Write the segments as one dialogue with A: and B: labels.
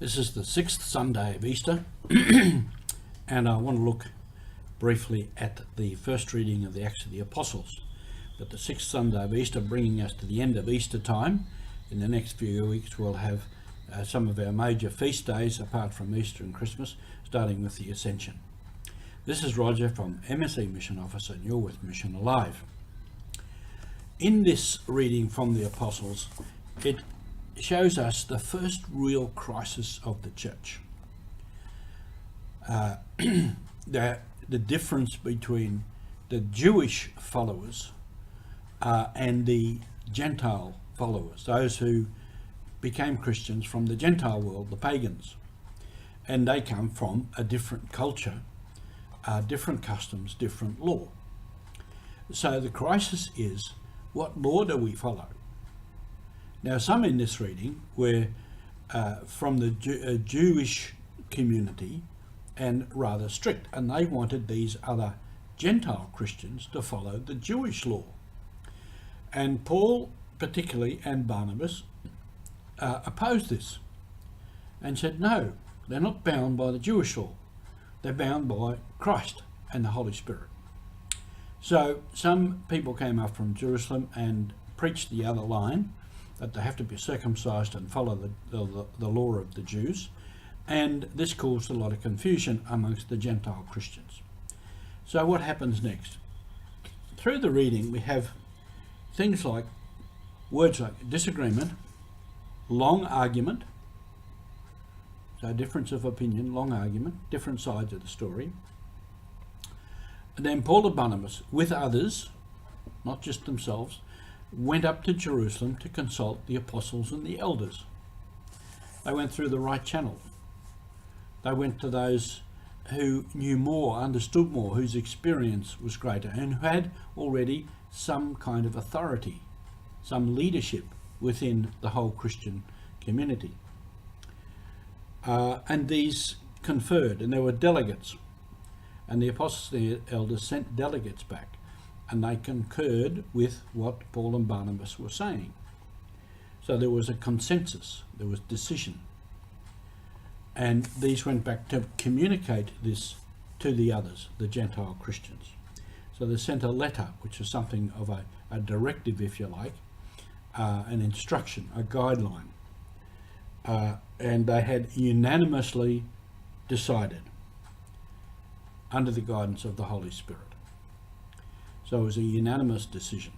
A: This is the sixth Sunday of Easter, and I want to look briefly at the first reading of the Acts of the Apostles. But the sixth Sunday of Easter, bringing us to the end of Easter time. In the next few weeks we'll have some of our major feast days apart from Easter and Christmas, starting with the Ascension. This is Roger from MSE Mission Office, and you're with Mission Alive. In this reading from the Apostles, it shows us the first real crisis of the church. The difference between the Jewish followers and the Gentile followers, those who became Christians from the Gentile world, the pagans. And they come from a different culture, different customs, different law. So the crisis is, what law do we follow? Now, some in this reading were from the Jewish community and rather strict, and they wanted these other Gentile Christians to follow the Jewish law. And Paul particularly and Barnabas opposed this and said, no, they're not bound by the Jewish law. They're bound by Christ and the Holy Spirit. So some people came up from Jerusalem and preached the other line, that they have to be circumcised and follow the law of the Jews, and this caused a lot of confusion amongst the Gentile Christians. So what happens next? Through the reading we have things like words like disagreement, long argument, so difference of opinion, long argument, different sides of the story. And then Paul and Barnabas, with others, not just themselves, went up to Jerusalem to consult the apostles and the elders. They went through the right channel. They went to those who knew more, understood more, whose experience was greater, and who had already some kind of authority, some leadership within the whole Christian community. And these conferred, and there were delegates, and the apostles and the elders sent delegates back, and they concurred with what Paul and Barnabas were saying. So there was a consensus, there was decision. And these went back to communicate this to the others, the Gentile Christians. So they sent a letter, which is something of a directive, if you like, an instruction, a guideline. And they had unanimously decided under the guidance of the Holy Spirit. So it was a unanimous decision.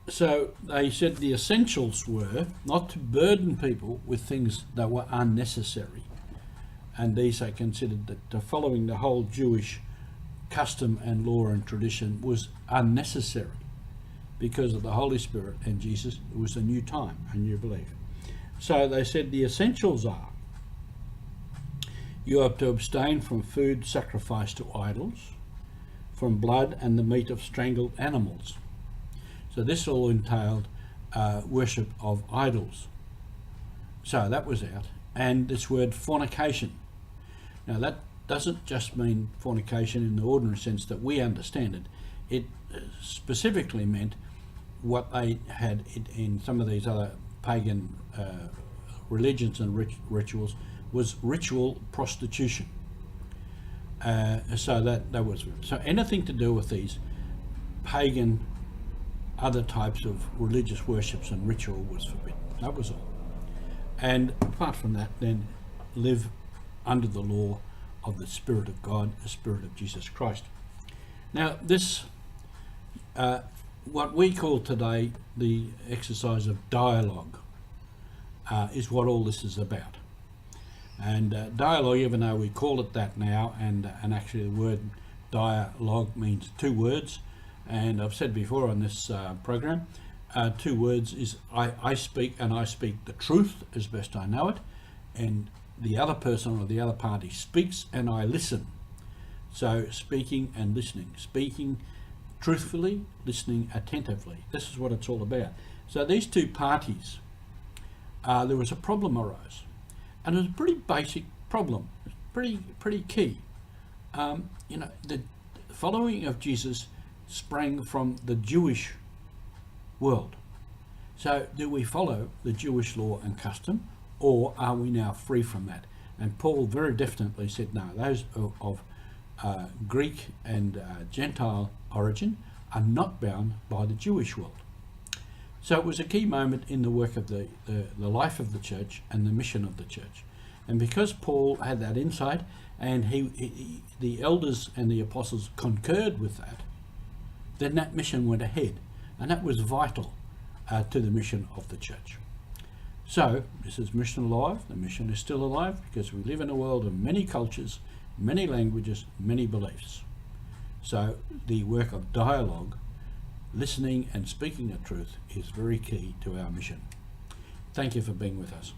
A: So they said the essentials were not to burden people with things that were unnecessary. And these they considered that following the whole Jewish custom and law and tradition was unnecessary because of the Holy Spirit and Jesus. It was a new time, a new belief. So they said the essentials are, you have to abstain from food sacrificed to idols, from blood and the meat of strangled animals. So this all entailed worship of idols. So that was out. And this word fornication. Now that doesn't just mean fornication in the ordinary sense that we understand it. It specifically meant what they had in some of these other pagan religions and rituals was ritual prostitution. So that was so anything to do with these pagan other types of religious worships and ritual was forbidden. That was all. And apart from that, then live under the law of the Spirit of God, the Spirit of Jesus Christ. Now this what we call today the exercise of dialogue is what all this is about. And dialogue, even though we call it that now, and actually the word dialogue means two words, and I've said before on this program, two words is I speak, and I speak the truth as best I know it, and the other person or the other party speaks and I listen. So speaking and listening, speaking truthfully, listening attentively. This is what it's all about. So these two parties, there was a problem arose. And it was a pretty basic problem, pretty key. The following of Jesus sprang from the Jewish world. So do we follow the Jewish law and custom, or are we now free from that? And Paul very definitely said, no, those of Greek and Gentile origin are not bound by the Jewish world. So it was a key moment in the work of the life of the church and the mission of the church. And because Paul had that insight, and the elders and the apostles concurred with that, then that mission went ahead. And that was vital to the mission of the church. So this is mission alive. The mission is still alive because we live in a world of many cultures, many languages, many beliefs. So the work of dialogue, listening and speaking the truth, is very key to our mission. Thank you for being with us.